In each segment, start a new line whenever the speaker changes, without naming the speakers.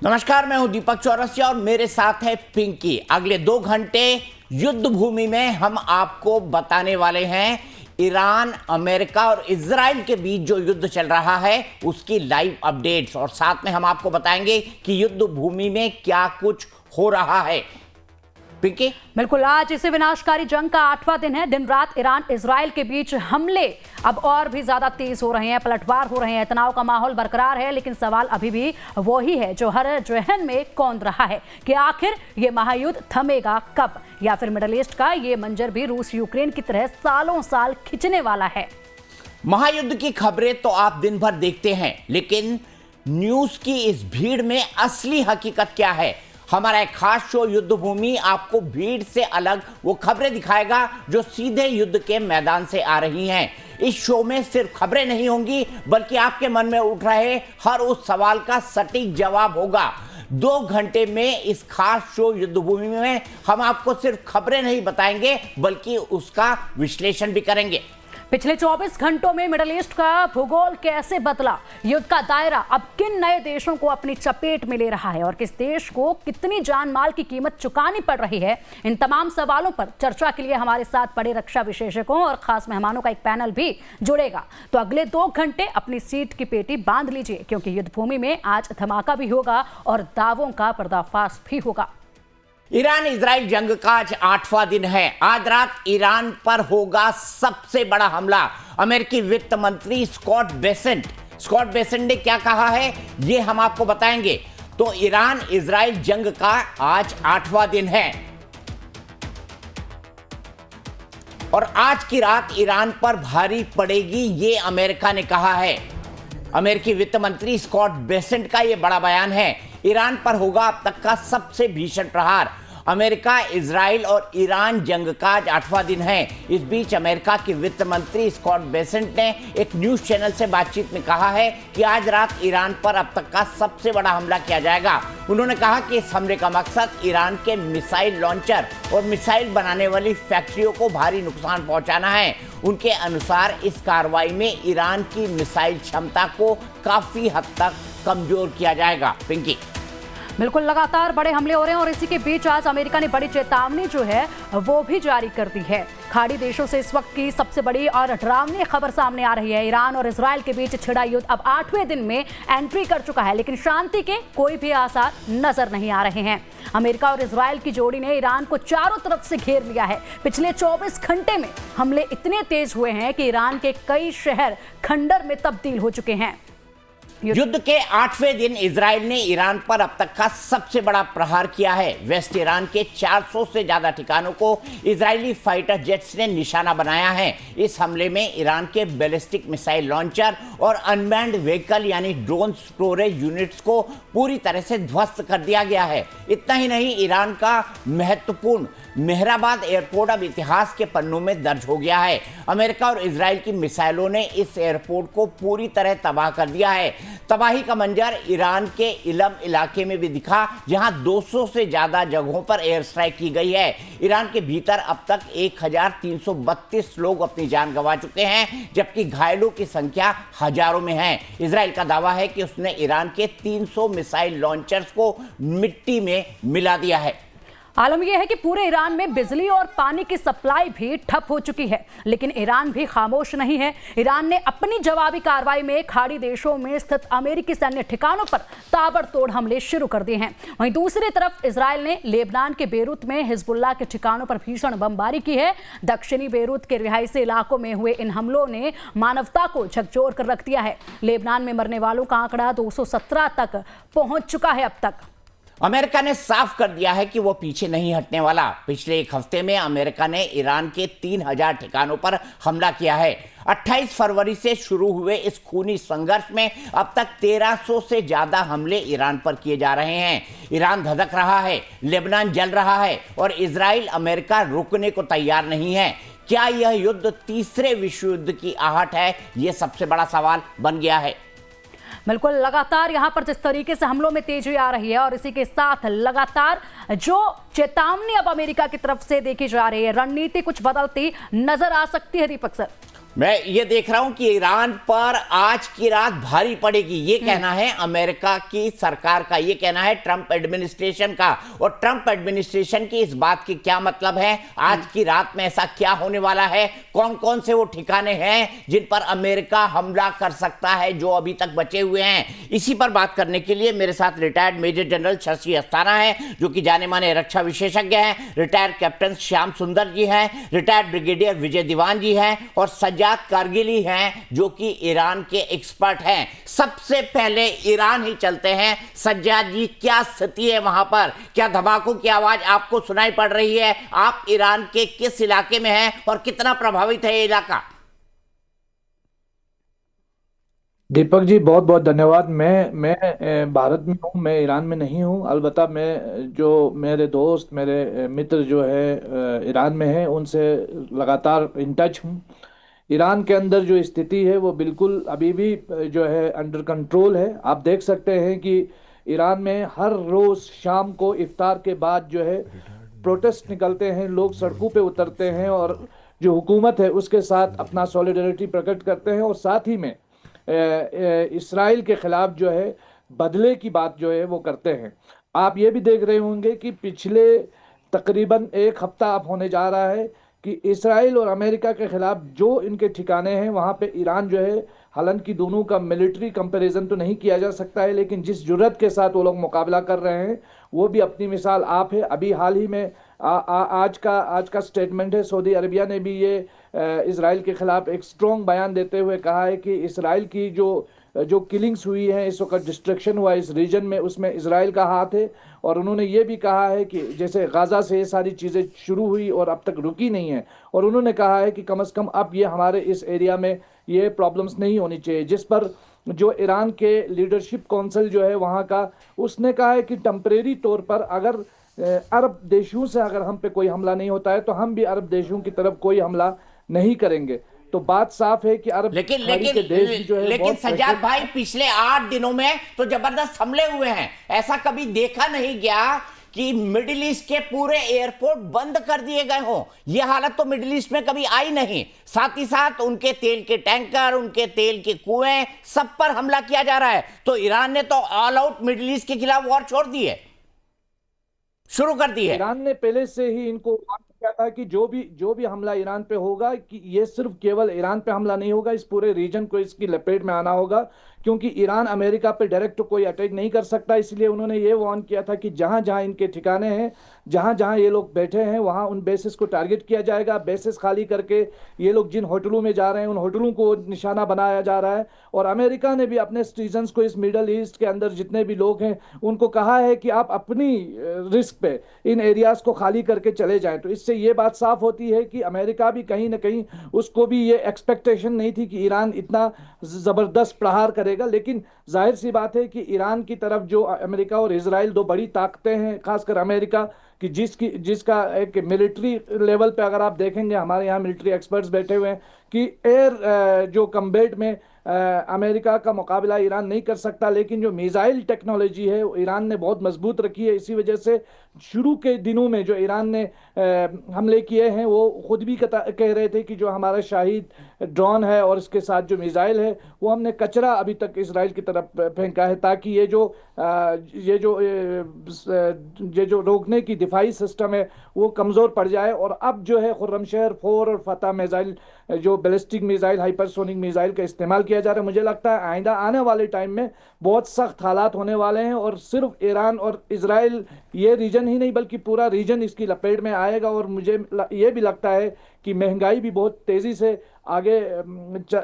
नमस्कार, मैं हूं दीपक चौरसिया और मेरे साथ है पिंकी। अगले 2 घंटे युद्ध भूमि में हम आपको बताने वाले हैं ईरान, अमेरिका और इजराइल के बीच जो युद्ध चल रहा है उसकी लाइव अपडेट्स, और साथ में हम आपको बताएंगे कि युद्ध भूमि में क्या कुछ हो रहा है। पिंकी,
बिल्कुल, आज इस विनाशकारी जंग का 8वां दिन है। दिन रात ईरान इजराइल के बीच हमले अब और भी ज्यादा तेज हो रहे हैं, पलटवार हो रहे हैं, तनाव का माहौल बरकरार है। लेकिन सवाल अभी भी वही है जो हर जहन में कौंध रहा है कि आखिर ये महायुद्ध थमेगा कब, या फिर मिडिल ईस्ट का ये मंजर भी रूस यूक्रेन की तरह सालों साल खिंचने वाला है।
महायुद्ध की खबरें तो आप दिन भर देखते हैं, लेकिन न्यूज की इस भीड़ में असली हकीकत क्या है? हमारा एक खास शो युद्ध भूमि आपको भीड़ से अलग वो खबरें दिखाएगा जो सीधे युद्ध के मैदान से आ रही हैं। इस शो में सिर्फ खबरें नहीं होंगी, बल्कि आपके मन में उठ रहे हर उस सवाल का सटीक जवाब होगा। 2 घंटे में इस खास शो युद्ध भूमि में हम आपको सिर्फ खबरें नहीं बताएंगे, बल्कि उसका विश्लेषण भी करेंगे।
पिछले 24 घंटों में मिडिल ईस्ट का भूगोल कैसे बदला, युद्ध का दायरा अब किन नए देशों को अपनी चपेट में ले रहा है और किस देश को कितनी जान माल की कीमत चुकानी पड़ रही है, इन तमाम सवालों पर चर्चा के लिए हमारे साथ बड़े रक्षा विशेषज्ञों और खास मेहमानों का एक पैनल भी जुड़ेगा। तो अगले 2 घंटे अपनी सीट की पेटी बांध लीजिए, क्योंकि युद्ध भूमि में आज धमाका भी होगा और दावों का पर्दाफाश भी होगा।
ईरान इजराइल जंग का आज 8वां दिन है। आज रात ईरान पर होगा सबसे बड़ा हमला। अमेरिकी वित्त मंत्री स्कॉट बेसेंट ने क्या कहा है, ये हम आपको बताएंगे। तो ईरान इजराइल जंग का आज 8वां दिन है और आज की रात ईरान पर भारी पड़ेगी, ये अमेरिका ने कहा है। अमेरिकी वित्त मंत्री स्कॉट बेसेंट का यह बड़ा बयान है। ईरान पर होगा अब तक का सबसे भीषण प्रहार। अमेरिका, इजराइल और ईरान जंग का आज 8वां दिन है। इस बीच अमेरिका के वित्त मंत्री स्कॉट बेसेंट ने एक न्यूज चैनल से बातचीत में कहा है कि आज रात ईरान पर अब तक का सबसे बड़ा हमला किया जाएगा। उन्होंने कहा कि इस हमले का मकसद ईरान के मिसाइल लॉन्चर और मिसाइल बनाने वाली फैक्ट्रियों को भारी नुकसान पहुंचाना है। उनके अनुसार इस कार्रवाई में ईरान की मिसाइल क्षमता को काफी हद तक कमजोर किया जाएगा। पिंकी,
बिल्कुल, लगातार बड़े हमले हो रहे हैं और इसी के बीच आज अमेरिका ने बड़ी चेतावनी जो है वो भी जारी कर दी है। खाड़ी देशों से इस वक्त की सबसे बड़ी और डरावनी खबर सामने आ रही है। ईरान और इजराइल के बीच छिड़ा युद्ध अब 8वें दिन में एंट्री कर चुका है, लेकिन शांति के कोई भी आसार नजर नहीं आ रहे हैं। अमेरिका और इजराइल की जोड़ी ने ईरान को चारों तरफ से घेर लिया है। पिछले 24 घंटे में हमले इतने तेज हुए हैं कि ईरान के कई शहर खंडर में तब्दील हो चुके हैं।
युद्ध के 8वें दिन इजराइल ने ईरान पर अब तक का सबसे बड़ा प्रहार किया है। वेस्ट ईरान के 400 से ज्यादा ठिकानों को इजरायली फाइटर जेट्स ने निशाना बनाया है। इस हमले में ईरान के बैलिस्टिक मिसाइल लॉन्चर और अनमैन्ड व्हीकल यानी ड्रोन स्टोरेज यूनिट्स को पूरी तरह से ध्वस्त कर दिया गया है। इतना ही नहीं, ईरान का महत्वपूर्ण मेहराबाद एयरपोर्ट अब इतिहास के पन्नों में दर्ज हो गया है। अमेरिका और इजराइल की मिसाइलों ने इस एयरपोर्ट को पूरी तरह तबाह कर दिया है। तबाही का मंजर ईरान के इलम इलाके में भी दिखा, जहां 200 से ज्यादा जगहों पर एयर स्ट्राइक की गई है। ईरान के भीतर अब तक 1332 लोग अपनी जान गंवा चुके हैं, जबकि घायलों की संख्या हजारों में है। इजराइल का दावा है कि उसने ईरान के 300 मिसाइल लॉन्चर्स को मिट्टी में मिला दिया है।
आलम यह है कि पूरे ईरान में बिजली और पानी की सप्लाई भी ठप हो चुकी है, लेकिन ईरान भी खामोश नहीं है। ईरान ने अपनी जवाबी कार्रवाई में खाड़ी देशों में स्थित अमेरिकी सैन्य ठिकानों पर ताबड़तोड़ हमले शुरू कर दिए हैं। वहीं दूसरी तरफ इजराइल ने लेबनान के बेरूत में हिजबुल्लाह के ठिकानों पर भीषण बमबारी की है। दक्षिणी बेरूत के रिहायशी इलाकों में हुए इन हमलों ने मानवता को झकझोर कर रख दिया है। लेबनान में मरने वालों का आंकड़ा 217 तक पहुंच चुका है अब तक।
अमेरिका ने साफ कर दिया है कि वो पीछे नहीं हटने वाला। पिछले 1 हफ्ते में अमेरिका ने ईरान के 3000 ठिकानों पर हमला किया है। 28 फरवरी से शुरू हुए इस खूनी संघर्ष में अब तक 1300 से ज्यादा हमले ईरान पर किए जा रहे हैं। ईरान धधक रहा है, लेबनान जल रहा है और इजराइल, अमेरिका रुकने को तैयार नहीं है। क्या यह युद्ध तीसरे विश्व युद्ध की आहट है? यह सबसे बड़ा सवाल बन गया है।
बिल्कुल, लगातार यहां पर जिस तरीके से हमलों में तेजी आ रही है और इसी के साथ लगातार जो चेतावनी अब अमेरिका की तरफ से देखी जा रही है, रणनीति कुछ बदलती नजर आ सकती है। दीपक सर,
मैं ये देख रहा हूं कि ईरान पर आज की रात भारी पड़ेगी, ये कहना है अमेरिका की सरकार का, ये कहना है ट्रंप एडमिनिस्ट्रेशन का। और ट्रंप एडमिनिस्ट्रेशन की इस बात की क्या मतलब है? आज की रात में ऐसा क्या होने वाला है? कौन कौन से वो ठिकाने हैं जिन पर अमेरिका हमला कर सकता है जो अभी तक बचे हुए हैं? इसी पर बात करने के लिए मेरे साथ retired major general Shashi Asthana है, जो कि जाने माने रक्षा विशेषज्ञ हैं, रिटायर्ड कैप्टन श्याम सुंदर जी हैं, रिटायर्ड ब्रिगेडियर विजय दीवान जी हैं, और सज्जाद कारगिली हैं, जो कि ईरान के एक्सपर्ट हैं। सबसे पहले ईरान ही चलते हैं। सज्जाद जी, क्या स्थिति है वहां पर? क्या धमाकों की आवाज आपको सुनाई पड़ रही है? आप ईरान के किस इलाके में हैं और कितना प्रभावित है ये इलाका?
दीपक जी, बहुत बहुत धन्यवाद। मैं भारत में हूँ, मैं ईरान में नहीं हूँ। अलबत्ता मैं जो मेरे दोस्त, मेरे मित्र जो है ईरान में हैं, उनसे लगातार इन टच हूँ। ईरान के अंदर जो स्थिति है वो बिल्कुल अभी भी जो है अंडर कंट्रोल है। आप देख सकते हैं कि ईरान में हर रोज़ शाम को इफ्तार के बाद जो है प्रोटेस्ट निकलते हैं, लोग सड़कों पे उतरते हैं और जो हुकूमत है उसके साथ अपना सॉलिडरिटी प्रकट करते हैं, और साथ ही में इसराइल के खिलाफ जो है बदले की बात जो है वो करते हैं। आप ये भी देख रहे होंगे कि पिछले तकरीबन एक हफ्ता अब होने जा रहा है कि इसराइल और अमेरिका के खिलाफ जो इनके ठिकाने हैं वहाँ पे ईरान जो है, हालांकि दोनों का मिलिट्री कंपैरिजन तो नहीं किया जा सकता है, लेकिन जिस जुर्रत के साथ वो लोग मुकाबला कर रहे हैं वो भी अपनी मिसाल आप है। अभी हाल ही में आज का स्टेटमेंट है, सऊदी अरबिया ने भी ये इसराइल के खिलाफ एक स्ट्रॉन्ग बयान देते हुए कहा है कि इसराइल की जो किलिंग्स हुई हैं, इस वक्त डिस्ट्रक्शन हुआ इस रीजन में, उसमें इसराइल का हाथ है। और उन्होंने ये भी कहा है कि जैसे गाज़ा से ये सारी चीज़ें शुरू हुई और अब तक रुकी नहीं है, और उन्होंने कहा है कि कम से कम अब ये हमारे इस एरिया में ये प्रॉब्लम्स नहीं होनी चाहिए। जिस पर जो ईरान के लीडरशिप काउंसिल जो है वहाँ का, उसने कहा है कि टेम्परेरी तौर पर अगर अरब देशों से अगर हम पे कोई हमला नहीं होता है तो हम भी अरब देशों की तरफ कोई हमला नहीं करेंगे। तो बात साफ है कि अरब
लेकिन
के देश भी जो है,
लेकिन सज्जाद भाई, पिछले 8 दिनों में तो जबरदस्त हमले हुए हैं। ऐसा कभी देखा नहीं गया कि मिडिल ईस्ट के पूरे एयरपोर्ट बंद कर दिए गए हों। यह हालत तो मिडिल ईस्ट में कभी आई नहीं। साथ ही साथ उनके तेल के टैंकर, उनके तेल के कुएं, सब पर हमला किया जा रहा है। तो ईरान ने तो ऑल आउट मिडिल ईस्ट के खिलाफ वॉर छोड़ दी है, शुरू कर दी है।
ईरान ने पहले से ही इनको किया था कि जो भी हमला ईरान पे होगा, कि ये सिर्फ केवल ईरान पे हमला नहीं होगा, इस पूरे रीजन को इसकी लपेट में आना होगा, क्योंकि ईरान अमेरिका पे डायरेक्ट कोई अटैक नहीं कर सकता। इसलिए उन्होंने ये वार्न किया था कि जहां जहां इनके ठिकाने हैं, जहां जहां ये लोग बैठे हैं, वहां उन बेसिस को टारगेट किया जाएगा। बेसिस खाली करके ये लोग जिन होटलों में जा रहे हैं उन होटलों को निशाना बनाया जा रहा है। और अमेरिका ने भी अपने सिटीजन्स को, इस मिडल ईस्ट के अंदर जितने भी लोग हैं उनको कहा है कि आप अपनी रिस्क पे इन एरियाज को खाली करके चले जाएं। तो इससे ये बात साफ होती है कि अमेरिका भी कहीं ना कहीं, उसको भी ये एक्सपेक्टेशन नहीं थी कि ईरान इतना ज़बरदस्त प्रहार करेगा। लेकिन जाहिर सी बात है कि ईरान की तरफ जो अमेरिका और इजराइल, दो बड़ी ताकतें हैं, खासकर अमेरिका कि जिसका एक मिलिट्री लेवल पे अगर आप देखेंगे, हमारे यहाँ मिलिट्री एक्सपर्ट्स बैठे हुए हैं कि एयर जो कम्बैट में अमेरिका का मुकाबला ईरान नहीं कर सकता। लेकिन जो मिसाइल टेक्नोलॉजी है वो ईरान ने बहुत मजबूत रखी है। इसी वजह से शुरू के दिनों में जो ईरान ने हमले किए हैं, वो खुद भी कह रहे थे कि जो हमारा शाहिद ड्रोन है और इसके साथ जो मिसाइल है वो हमने कचरा अभी तक इसराइल की तरफ फेंका है, ताकि ये जो रोकने की दिफाई सिस्टम है वो कमज़ोर पड़ जाए। और अब जो है खुर्रमशहर 4 और फतह मिसाइल, जो बैलिस्टिक मिसाइल, हाइपरसोनिक मिसाइल का इस्तेमाल किया जा रहा है। मुझे लगता है आइंदा आने वाले टाइम में बहुत सख्त हालात होने वाले हैं, और सिर्फ ईरान और इजराइल ये रीजन ही नहीं बल्कि पूरा रीजन इसकी लपेट में आएगा। और मुझे ये भी लगता है कि महंगाई भी बहुत तेज़ी से आगे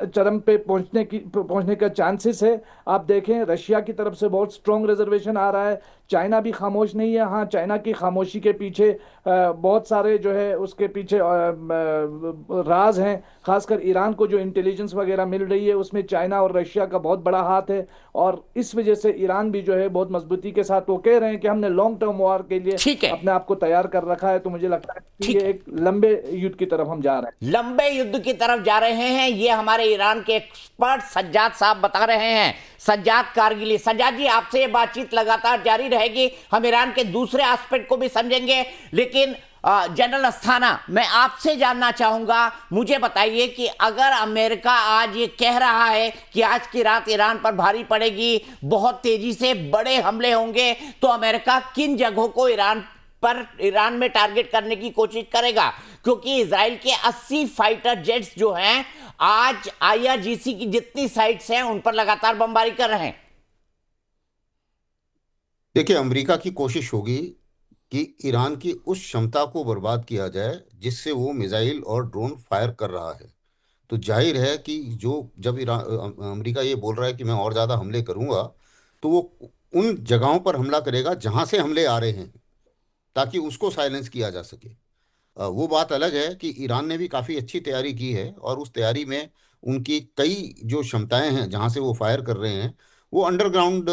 चरम पे पहुंचने का चांसेस है। आप देखें, रशिया की तरफ से बहुत स्ट्रॉन्ग रिजर्वेशन आ रहा है। चाइना भी खामोश नहीं है। हाँ, चाइना की खामोशी के पीछे बहुत सारे जो है उसके पीछे राज हैं। खासकर ईरान को जो इंटेलिजेंस वगैरह मिल रही है उसमें चाइना और रशिया का बहुत बड़ा हाथ है। और इस वजह से ईरान भी जो है बहुत मजबूती के साथ, वो कह रहे हैं कि हमने लॉन्ग टर्म वॉर के लिए अपने आप को तैयार कर रखा है। तो मुझे लगता है कि ये एक लंबे युद्ध की तरफ हम जा रहे हैं।
लंबे युद्ध की तरफ जा जा रहे हैं, ये हमारे ईरान के एक्सपर्ट सज्जाद साहब बता रहे हैं। सज्जाद कारगिली। सज्जाद जी, आपसे ये बातचीत लगातार जारी रहेगी, हम ईरान के दूसरे एस्पेक्ट को भी समझेंगे, लेकिन जनरल अस्थाना, मैं आपसे जानना चाहूंगा, मुझे बताइए कि अगर अमेरिका आज ये कह रहा है कि आज की रात ईरान पर भारी पड़ेगी, बहुत तेजी से बड़े हमले होंगे, तो अमेरिका किन जगहों को ईरान में टारगेट करने की कोशिश करेगा? क्योंकि इजराइल के 80 फाइटर जेट्स जो हैं आज IRGC की जितनी साइट्स हैं उन पर लगातार बमबारी कर रहे हैं।
देखिए, अमेरिका की कोशिश होगी कि ईरान की उस क्षमता को बर्बाद किया जाए जिससे वो मिसाइल और ड्रोन फायर कर रहा है। तो जाहिर है कि जब अमेरिका ये बोल रहा है कि मैं और ज़्यादा हमले करूंगा, तो वो उन जगहों पर हमला करेगा जहां से हमले आ रहे हैं, ताकि उसको साइलेंस किया जा सके। वो बात अलग है कि ईरान ने भी काफ़ी अच्छी तैयारी की है, और उस तैयारी में उनकी कई जो क्षमताएं हैं जहां से वो फायर कर रहे हैं, वो अंडरग्राउंड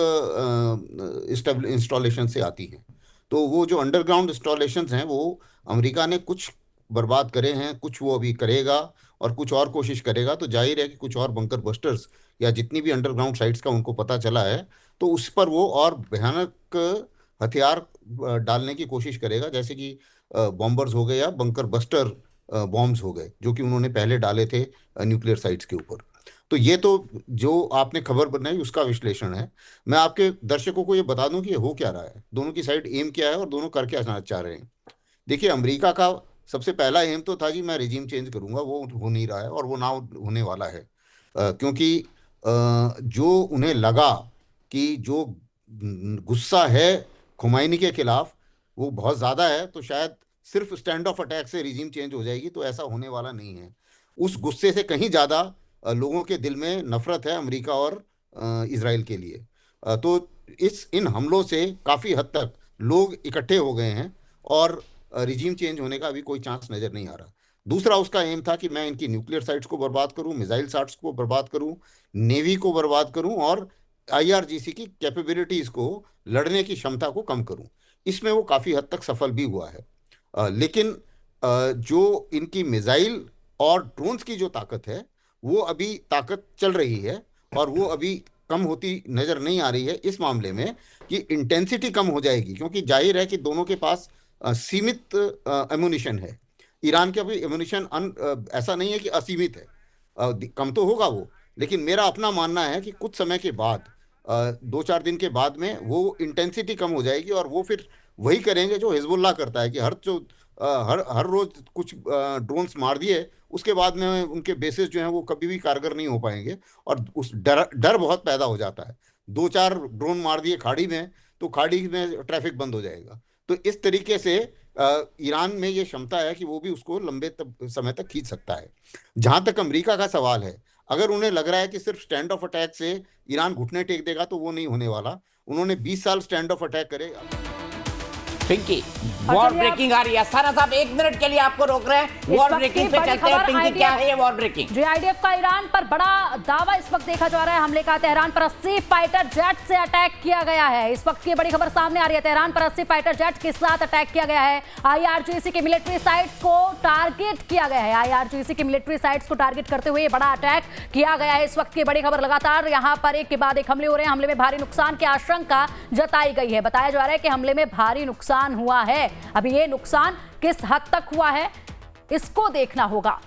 इंस्टॉलेशन से आती हैं। तो वो जो अंडरग्राउंड इंस्टॉलेशन हैं, वो अमेरिका ने कुछ बर्बाद करे हैं, कुछ वो अभी करेगा और कुछ और कोशिश करेगा। तो जाहिर है कि कुछ और बंकर बस्टर्स या जितनी भी अंडरग्राउंड साइट्स का उनको पता चला है, तो उस पर वो और भयानक हथियार डालने की कोशिश करेगा, जैसे कि बॉम्बर्स हो गए या बंकर बस्टर बॉम्ब्स हो गए, जो कि उन्होंने पहले डाले थे न्यूक्लियर साइट्स के ऊपर। तो ये तो जो आपने खबर बनाई उसका विश्लेषण है। मैं आपके दर्शकों को ये बता दूं कि ये हो क्या रहा है, दोनों की साइड एम क्या है और दोनों कर क्या चाह रहे हैं। देखिए, अमेरिका का सबसे पहला एम तो था कि मैं रिजीम चेंज करूंगा, वो हो नहीं रहा है और वो ना होने वाला है, क्योंकि जो उन्हें लगा कि जो गुस्सा है खुमैनी के खिलाफ वो बहुत ज़्यादा है, तो शायद सिर्फ स्टैंड ऑफ अटैक से रिजीम चेंज हो जाएगी, तो ऐसा होने वाला नहीं है। उस गुस्से से कहीं ज़्यादा लोगों के दिल में नफरत है अमेरिका और इजराइल के लिए। तो इन हमलों से काफ़ी हद तक लोग इकट्ठे हो गए हैं, और रिजीम चेंज होने का अभी कोई चांस नज़र नहीं आ रहा। दूसरा उसका एम था कि मैं इनकी न्यूक्लियर साइट्स को बर्बाद करूं, मिसाइल साइट्स को बर्बाद करूं, नेवी को बर्बाद करूं, और IRGC की कैपेबिलिटीज़ को, लड़ने की क्षमता को कम करूं। इसमें वो काफ़ी हद तक सफल भी हुआ है। लेकिन जो इनकी मिसाइल और ड्रोन्स की जो ताकत है, वो अभी ताकत चल रही है, और वो अभी कम होती नज़र नहीं आ रही है इस मामले में कि इंटेंसिटी कम हो जाएगी, क्योंकि जाहिर है कि दोनों के पास सीमित एमुनिशन है। ईरान का भी एमुनिशन ऐसा नहीं है कि असीमित है, कम तो होगा वो, लेकिन मेरा अपना मानना है कि कुछ समय के बाद, 2-4 दिन के बाद में वो इंटेंसिटी कम हो जाएगी, और वो फिर वही करेंगे जो हिजबुल्लाह करता है कि हर रोज कुछ ड्रोन्स मार दिए, उसके बाद में उनके बेसिस जो हैं वो कभी भी कारगर नहीं हो पाएंगे, और उस डर बहुत पैदा हो जाता है। 2-4 ड्रोन मार दिए खाड़ी में, तो खाड़ी में ट्रैफिक बंद हो जाएगा। तो इस तरीके से ईरान में ये क्षमता है कि वो भी उसको लंबे समय तक खींच सकता है। जहां तक अमेरिका का सवाल है, अगर उन्हें लग रहा है कि सिर्फ स्टैंड ऑफ अटैक से ईरान घुटने टेक देगा, तो वो नहीं होने वाला। उन्होंने 20 साल स्टैंड ऑफ अटैक करे।
पिंकी, वॉर ब्रेकिंग आ रही है। अस्थाना साहब 1 मिनट के लिए आपको रोक रहे हैं, वॉर ब्रेकिंग पे चलते हैं। पिंकी, क्या है ये वॉर ब्रेकिंग?
जी, IDF का ईरान पर बड़ा दावा इस वक्त देखा जा रहा है। हमले का तेहरान पर 80 फाइटर जेट से अटैक किया गया है। इस वक्त की बड़ी खबर सामने आ रही है, तेहरान पर 80 फाइटर जेट के साथ अटैक किया गया है। IRGC की मिलिट्री साइट्स को टारगेट किया गया है। IRGC की मिलिट्री साइट्स को टारगेट करते हुए बड़ा अटैक किया गया है। इस वक्त की बड़ी खबर, लगातार यहाँ पर एक के बाद एक हमले हो रहे हैं। हमले में भारी नुकसान की आशंका जताई गई है। बताया जा रहा है कि हमले में भारी नुकसान हुआ है। अभी ये नुकसान किस हद तक हुआ है, इसको देखना होगा।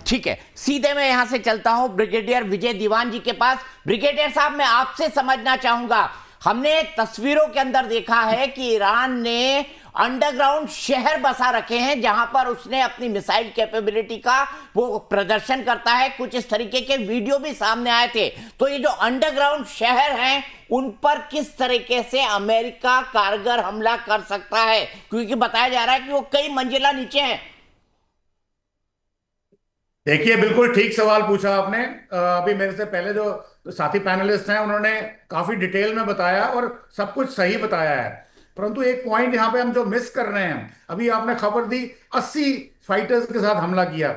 ठीक है, सीधे मैं यहां से चलता हूं ब्रिगेडियर विजय दीवान जी के पास। ब्रिगेडियर साहब, मैं आपसे समझना चाहूंगा, हमने तस्वीरों के अंदर देखा है कि ईरान ने अंडरग्राउंड शहर बसा रखे हैं, जहां पर उसने अपनी मिसाइल कैपेबिलिटी का वो प्रदर्शन करता है। कुछ इस तरीके के वीडियो भी सामने आए थे। तो ये जो अंडरग्राउंड शहर हैं, उन पर किस तरीके से अमेरिका कारगर हमला कर सकता है? क्योंकि बताया जा रहा है कि वो कई मंजिला नीचे हैं।
देखिए, बिल्कुल ठीक सवाल पूछा आपने। अभी मेरे से पहले जो साथी पैनलिस्ट हैं, उन्होंने काफी डिटेल में बताया और सब कुछ सही बताया है। परंतु एक पॉइंट यहाँ पे हम जो मिस कर रहे हैं, अभी आपने खबर दी 80 फाइटर्स के साथ हमला किया।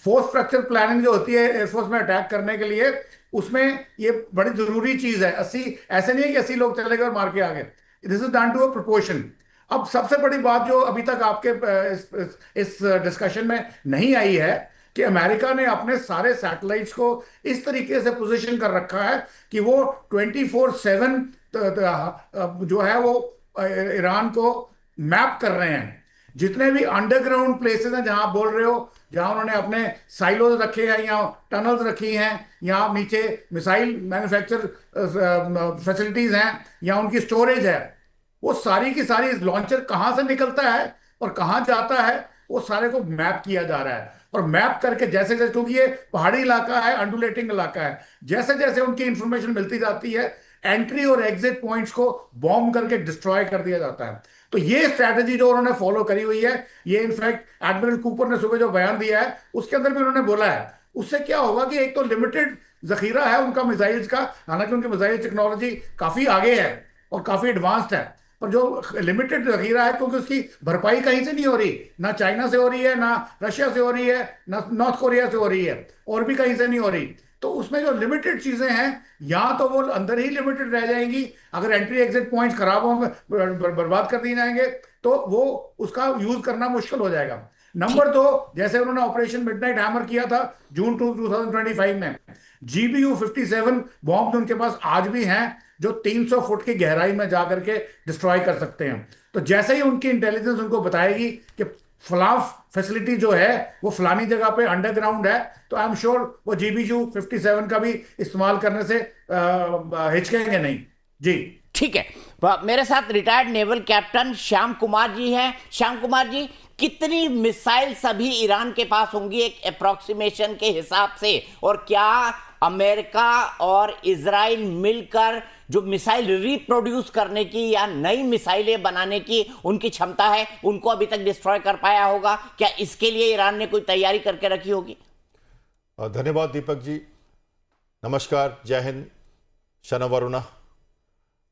फोर्स स्ट्रक्चर प्लानिंग जो होती है एयरफोर्स में अटैक करने के लिए, उसमें ये बड़ी जरूरी चीज है। 80 ऐसे नहीं है कि 80 लोग चले गए और मार के आ गए। This is done to a proportion. अब सबसे बड़ी बात जो अभी तक आपके इस डिस्कशन में नहीं आई है कि अमेरिका ने अपने सारे सैटेलाइट्स को इस तरीके से पोजीशन कर रखा है कि वो 24/7 जो है वो ईरान को मैप कर रहे हैं। जितने भी अंडरग्राउंड प्लेसेस हैं जहां आप बोल रहे हो, जहां उन्होंने अपने साइलोज रखे हैं या टनल्स रखी हैं या नीचे मिसाइल मैन्युफैक्चर फैसिलिटीज हैं या उनकी स्टोरेज है, वो सारी की सारी लॉन्चर कहां से निकलता है और कहां जाता है वो सारे को मैप किया जा रहा है। और मैप करके जैसे जैसे, क्योंकि ये पहाड़ी इलाका है, अंडुलेटिंग इलाका है, जैसे जैसे उनकी इंफॉर्मेशन मिलती जाती है एंट्री और एग्जिट पॉइंट्स को बॉम्ब करके डिस्ट्रॉय कर दिया जाता है। तो ये स्ट्रैटेजी जो उन्होंने फॉलो करी हुई है, ये इनफैक्ट एडमिरल कूपर ने सुबह जो बयान दिया है उसके अंदर भी उन्होंने बोला है। उससे क्या होगा कि एक तो लिमिटेड जखीरा है उनका मिसाइल्स का, हालांकि उनकी मिसाइल टेक्नोलॉजी काफी आगे है और काफी एडवांस्ड है, पर जो लिमिटेड जखीरा है क्योंकि उसकी भरपाई कहीं से नहीं हो रही, ना चाइना से हो रही है, ना रशिया से हो रही है, ना नॉर्थ कोरिया से हो रही है, और भी कहीं से नहीं हो रही। तो उसमें जो लिमिटेड चीजें हैं या तो वो अंदर ही लिमिटेड रह जाएंगी, अगर एंट्री एग्जिट पॉइंट्स खराब होंगे, बर्बाद कर दिए जाएंगे, तो वो उसका यूज करना मुश्किल हो जाएगा। नंबर 2, जैसे उन्होंने ऑपरेशन मिडनाइट हैमर किया था जून 2025 में, GBU-57 बॉम्ब उनके पास आज भी हैं जो 300 फुट की गहराई में जाकर के डिस्ट्रॉय कर सकते हैं। तो जैसे ही उनकी इंटेलिजेंस उनको बताएगी कि फलां फैसिलिटी जो है वो फलानी जगह पे अंडरग्राउंड है, तो आई एम श्योर वो GBU-57 का भी इस्तेमाल करने से हिचकेंगे नहीं। जी
ठीक है, मेरे साथ retired naval captain Shyam Kumar ji हैं। श्याम कुमार जी, कितनी मिसाइल्स अभी ईरान के पास होंगी एक अप्रोक्सीमेशन के हिसाब से, और क्या अमेरिका और इजराइल मिलकर जो मिसाइल रिप्रोड्यूस करने की या नई मिसाइलें बनाने की उनकी क्षमता है, उनको अभी तक डिस्ट्रॉय कर पाया होगा? क्या इसके लिए ईरान ने कोई तैयारी करके रखी होगी?
धन्यवाद दीपक जी, नमस्कार, जय हिंद, शनवरुणा।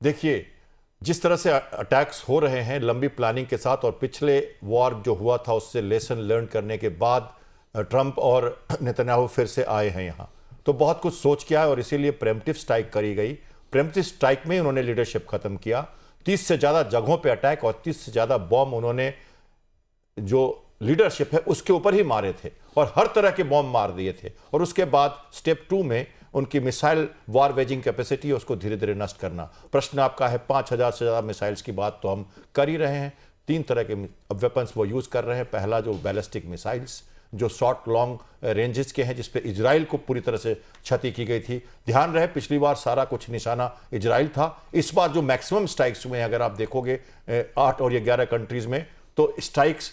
देखिए, जिस तरह से अटैक्स हो रहे हैं लंबी प्लानिंग के साथ, और पिछले वॉर जो हुआ था उससे लेसन लर्न करने के बाद ट्रंप और नेतन्याहू फिर से आए हैं यहाँ, तो बहुत कुछ सोच के आए और इसीलिए प्रेम्प्टिव स्ट्राइक करी गई। प्रेम्प्टिव स्ट्राइक में उन्होंने लीडरशिप खत्म किया, 30 से ज़्यादा जगहों पे अटैक और 30 से ज़्यादा बॉम्ब उन्होंने जो लीडरशिप है उसके ऊपर ही मारे थे और हर तरह के बॉम्ब मार दिए थे। और उसके बाद स्टेप 2 में उनकी मिसाइल वार वेजिंग कैपेसिटी है उसको धीरे धीरे नष्ट करना। प्रश्न आपका है 5000 से ज़्यादा मिसाइल्स की बात तो हम कर ही रहे हैं। 3 तरह के वेपन्स वो यूज़ कर रहे हैं। पहला जो बैलिस्टिक मिसाइल्स जो शॉर्ट लॉन्ग रेंजेस के हैं, जिस पे इजराइल को पूरी तरह से क्षति की गई थी। ध्यान रहे पिछली बार सारा कुछ निशाना इजराइल था, इस बार जो मैक्सिमम स्ट्राइक्स हुए हैं अगर आप देखोगे 8 और 11 कंट्रीज में, तो स्ट्राइक्स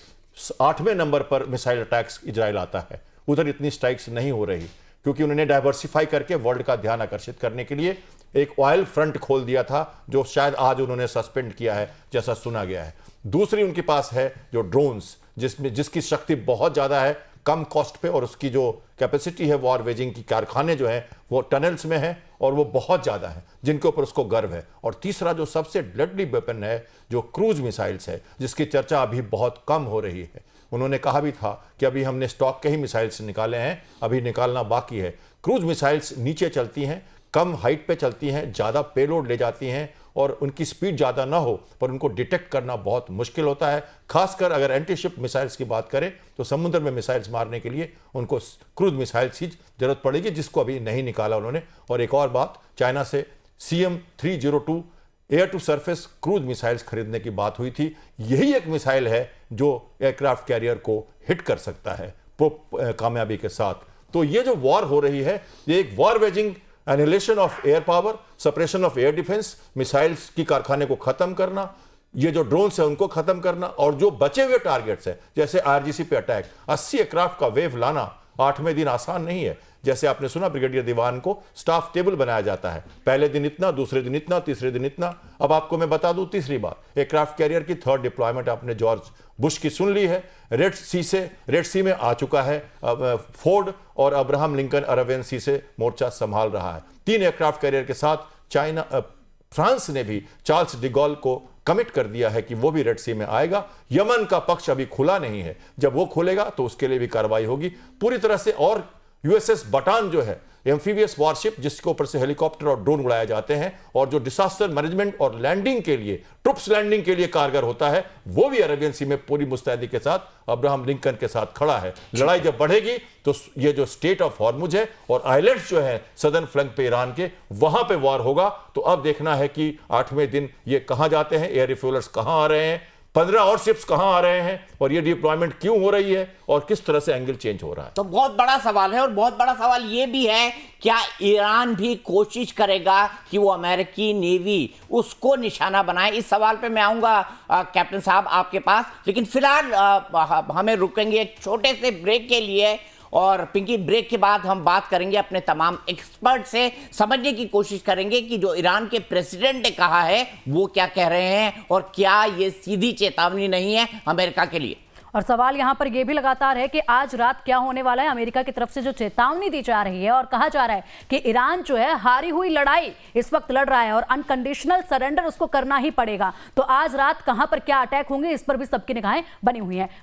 8वें नंबर पर मिसाइल अटैक्स इजराइल आता है। उधर इतनी स्ट्राइक्स नहीं हो रही क्योंकि उन्होंने डाइवर्सिफाई करके वर्ल्ड का ध्यान आकर्षित करने के लिए एक ऑयल फ्रंट खोल दिया था जो शायद आज उन्होंने सस्पेंड किया है जैसा सुना गया है। दूसरी उनके पास है जो ड्रोन्स, जिसकी शक्ति बहुत ज़्यादा है कम कॉस्ट पे, और उसकी जो कैपेसिटी है वॉर वेजिंग की, कारखाने जो हैं वो टनल्स में हैं और वो बहुत ज़्यादा है जिनके ऊपर उसको गर्व है। और तीसरा जो सबसे डेडली वेपन है जो क्रूज मिसाइल्स है, जिसकी चर्चा अभी बहुत कम हो रही है। उन्होंने कहा भी था कि अभी हमने स्टॉक के ही मिसाइल्स निकाले हैं, अभी निकालना बाकी है। क्रूज मिसाइल्स नीचे चलती हैं, कम हाइट पे चलती हैं, ज़्यादा पेलोड ले जाती हैं और उनकी स्पीड ज़्यादा ना हो पर उनको डिटेक्ट करना बहुत मुश्किल होता है। खासकर अगर एंटी शिप मिसाइल्स की बात करें तो समुद्र में मिसाइल्स मारने के लिए उनको क्रूज मिसाइल्स की जरूरत पड़ेगी, जिसको अभी नहीं निकाला उन्होंने। और एक और बात, चाइना से CM-302 air to surface cruise missiles खरीदने की बात हुई थी। यही एक मिसाइल है जो एयरक्राफ्ट कैरियर को हिट कर सकता है कामयाबी के साथ। तो ये जो वॉर हो रही है ये एक war waging, annihilation of air power, suppression of air defence, missiles की कारखाने को खत्म करना, ये जो ड्रोन्स है उनको खत्म करना, और जो बचे हुए टारगेट्स है जैसे IRGC पे अटैक, 80 एयरक्राफ्ट का वेव लाना 8वें दिन आसान नहीं है। जैसे आपने सुना ब्रिगेडियर दीवान को स्टाफ टेबल बनाया जाता है, पहले दिन इतना, दूसरे दिन इतना, तीसरे दिन इतना। अब आपको मैं बता दूं तीसरी बार एयरक्राफ्ट कैरियर की 3rd डिप्लॉयमेंट आपने जॉर्ज बुश की सुन ली है। रेड सी में आ चुका है फोर्ड, और अब्राहम लिंकन अरबियन सी से मोर्चा संभाल रहा है। 3 एयरक्राफ्ट कैरियर के साथ फ्रांस ने भी चार्ल्स डिगॉल को कमिट कर दिया है कि वो भी रेड सी में आएगा। यमन का पक्ष अभी खुला नहीं है, जब वो खुलेगा तो उसके लिए भी कार्रवाई होगी पूरी तरह से। और USS बटान जो है एम्फीबियस वॉरशिप जिसके ऊपर से हेलीकॉप्टर और ड्रोन उड़ाए जाते हैं, और जो डिसास्टर मैनेजमेंट और लैंडिंग के लिए, ट्रुप्स लैंडिंग के लिए कारगर होता है, वो भी अरेबियन सी में पूरी मुस्तैदी के साथ अब्राहम लिंकन के साथ खड़ा है। लड़ाई जब बढ़ेगी तो ये जो स्टेट ऑफ हॉर्मुज है और आइलैंड्स जो है सदर्न फ्लैंक पे ईरान के, वहां पे वॉर होगा। तो अब देखना है कि 8वें दिन ये कहां जाते हैं, एयर रिफ्यूलर्स कहां आ रहे हैं, 15 और शिप्स कहां आ रहे हैं, और ये डिप्लॉयमेंट क्यों हो रही है, और किस तरह से एंगल चेंज हो रहा है।
तो बहुत बड़ा सवाल है, और बहुत बड़ा सवाल ये भी है, क्या ईरान भी कोशिश करेगा कि वो अमेरिकी नेवी उसको निशाना बनाए? इस सवाल पे मैं आऊंगा कैप्टन साहब आपके पास, लेकिन फिलहाल हमें रुकेंगे एक छोटे से ब्रेक के लिए, और पिंकी ब्रेक के बाद हम बात करेंगे अपने तमाम एक्सपर्ट से, समझने की कोशिश करेंगे कि जो ईरान के प्रेसिडेंट ने कहा है वो क्या कह रहे हैं, और क्या ये सीधी चेतावनी नहीं है अमेरिका के लिए।
और सवाल यहाँ पर यह भी लगातार है कि आज रात क्या होने वाला है। अमेरिका की तरफ से जो चेतावनी दी जा रही है और कहा जा रहा है कि ईरान जो है हारी हुई लड़ाई इस वक्त लड़ रहा है और अनकंडीशनल सरेंडर उसको करना ही पड़ेगा। तो आज रात कहां पर क्या अटैक होंगे, इस पर भी सबकी निगाहें बनी हुई हैं।